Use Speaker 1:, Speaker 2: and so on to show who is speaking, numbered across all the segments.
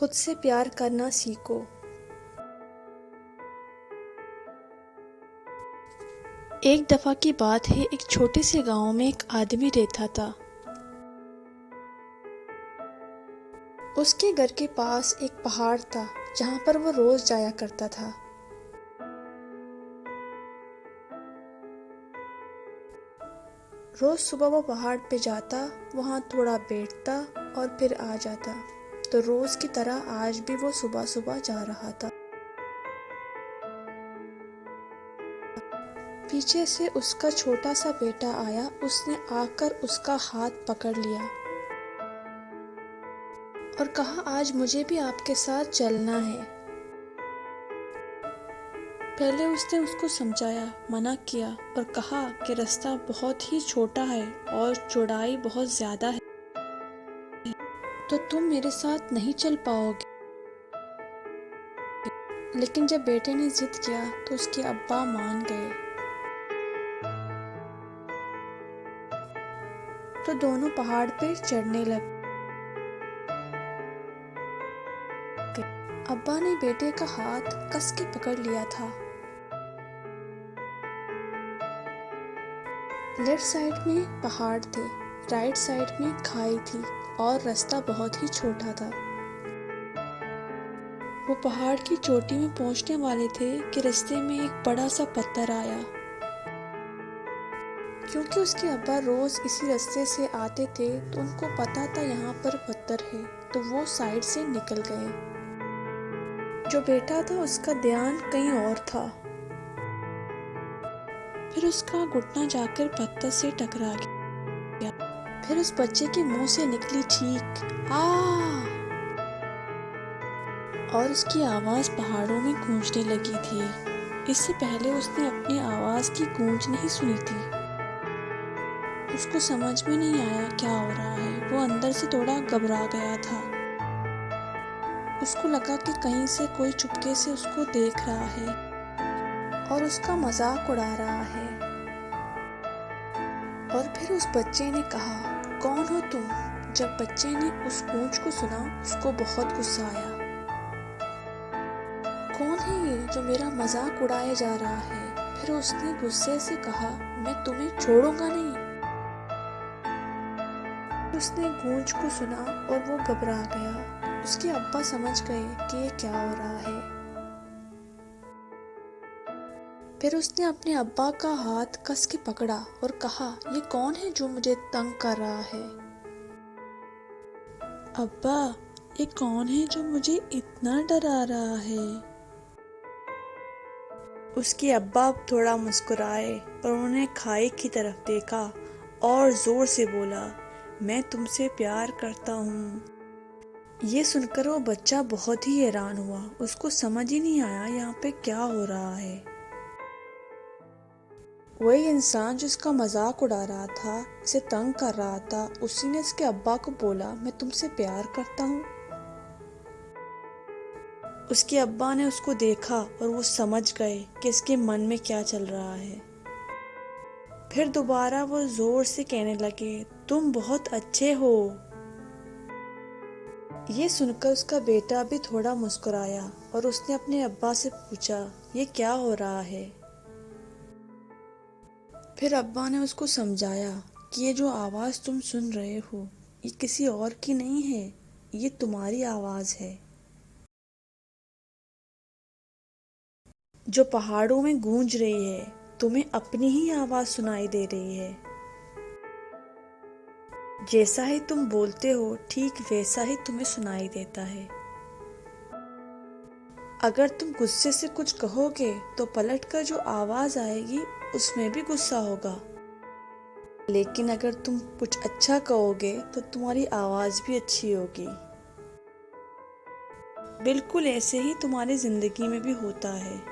Speaker 1: खुद से प्यार करना सीखो। एक दफ़ा की बात है, एक छोटे से गांव में एक आदमी रहता था। उसके घर के पास एक पहाड़ था जहां पर वो रोज जाया करता था। रोज सुबह वो पहाड़ पे जाता, वहां थोड़ा बैठता और फिर आ जाता। तो रोज की तरह आज भी वो सुबह सुबह जा रहा था। पीछे से उसका छोटा सा बेटा आया। उसने आकर उसका हाथ पकड़ लिया और कहा, आज मुझे भी आपके साथ चलना है। पहले उसने उसको समझाया, मना किया और कहा कि रास्ता बहुत ही छोटा है और चौड़ाई बहुत ज्यादा है, तो तुम मेरे साथ नहीं चल पाओगे। लेकिन जब बेटे ने जिद किया तो उसके अब्बा मान गए। तो दोनों पहाड़ पे चढ़ने लगे। अब्बा ने बेटे का हाथ कस के पकड़ लिया था। लेफ्ट साइड में पहाड़ थे, राइट साइड में खाई थी और रास्ता बहुत ही छोटा था। वो पहाड़ की चोटी में पहुंचने वाले थे कि रास्ते में एक बड़ा सा पत्थर आया। क्योंकि उसके अब्बा रोज इसी रास्ते से आते थे तो उनको पता था यहाँ पर पत्थर है, तो वो साइड से निकल गए। जो बेटा था उसका ध्यान कहीं और था। फिर उसका घुटना जाकर पत्थर से टकरा गया। फिर उस बच्चे के मुंह से निकली चीख, आ! और उसकी आवाज पहाड़ों में गूंजने लगी थी। इससे पहले उसने अपनी आवाज की गूंज नहीं सुनी थी। उसको समझ में नहीं आया क्या हो रहा है। वो अंदर से थोड़ा घबरा गया था। उसको लगा कि कहीं से कोई चुपके से उसको देख रहा है और उसका मजाक उड़ा रहा है। और फिर उस बच्चे ने कहा, कौन हो तुम? जब बच्चे ने उस गूंज को सुना उसको बहुत गुस्सा आया। कौन है ये जो मेरा मजाक उड़ाया जा रहा है? फिर उसने गुस्से से कहा, मैं तुम्हें छोड़ूंगा नहीं। उसने गूंज को सुना और वो घबरा गया। उसके अब्बा समझ गए कि ये क्या हो रहा है। फिर उसने अपने अब्बा का हाथ कस के पकड़ा और कहा, ये कौन है जो मुझे तंग कर रहा है? अब्बा, ये कौन है जो मुझे इतना डरा रहा है? उसके अब्बा थोड़ा मुस्कुराए और उन्हें खाई की तरफ देखा और जोर से बोला, मैं तुमसे प्यार करता हूँ। ये सुनकर वो बच्चा बहुत ही हैरान हुआ। उसको समझ ही नहीं आया यहाँ पे क्या हो रहा है। वही इंसान जो उसका मजाक उड़ा रहा था, इसे तंग कर रहा था, उसी ने इसके अब्बा को बोला, मैं तुमसे प्यार करता हूँ। उसके अब्बा ने उसको देखा और वो समझ गए कि इसके मन में क्या चल रहा है। फिर दोबारा वो जोर से कहने लगे, तुम बहुत अच्छे हो। ये सुनकर उसका बेटा भी थोड़ा मुस्कुराया और उसने अपने अब्बा से पूछा, ये क्या हो रहा है? फिर अब्बा ने उसको समझाया कि ये जो आवाज़ तुम सुन रहे हो ये किसी और की नहीं है, ये तुम्हारी आवाज़ है जो पहाड़ों में गूंज रही है। तुम्हें अपनी ही आवाज़ सुनाई दे रही है। जैसा ही तुम बोलते हो ठीक वैसा ही तुम्हें सुनाई देता है। अगर तुम गुस्से से कुछ कहोगे तो पलटकर जो आवाज़ आएगी उसमें भी गुस्सा होगा, लेकिन अगर तुम कुछ अच्छा कहोगे तो तुम्हारी आवाज़ भी अच्छी होगी। बिल्कुल ऐसे ही तुम्हारी जिंदगी में भी होता है।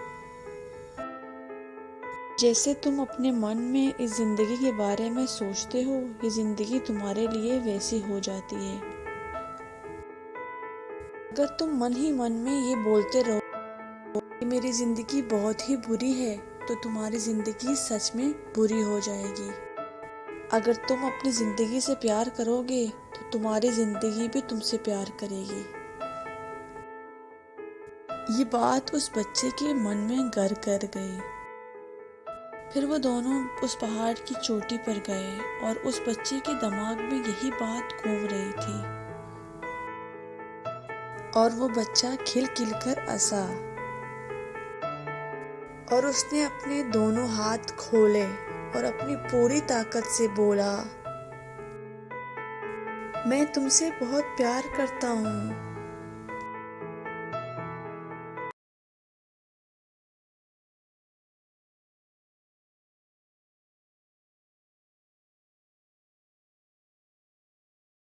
Speaker 1: जैसे तुम अपने मन में इस जिंदगी के बारे में सोचते हो, ये जिंदगी तुम्हारे लिए वैसी हो जाती है। अगर तुम मन ही मन में ये बोलते रहो कि मेरी जिंदगी बहुत ही बुरी है, तो तुम्हारी जिंदगी सच में बुरी हो जाएगी। अगर तुम अपनी जिंदगी से प्यार करोगे तो तुम्हारी जिंदगी भी तुमसे प्यार करेगी। ये बात उस बच्चे के मन में घर कर गई। फिर वो दोनों उस पहाड़ की चोटी पर गए और उस बच्चे के दिमाग में यही बात घूम रही थी और वो बच्चा खिल खिल कर हंसा और उसने अपने दोनों हाथ खोले और अपनी पूरी ताकत से बोला, मैं तुमसे बहुत प्यार करता हूँ।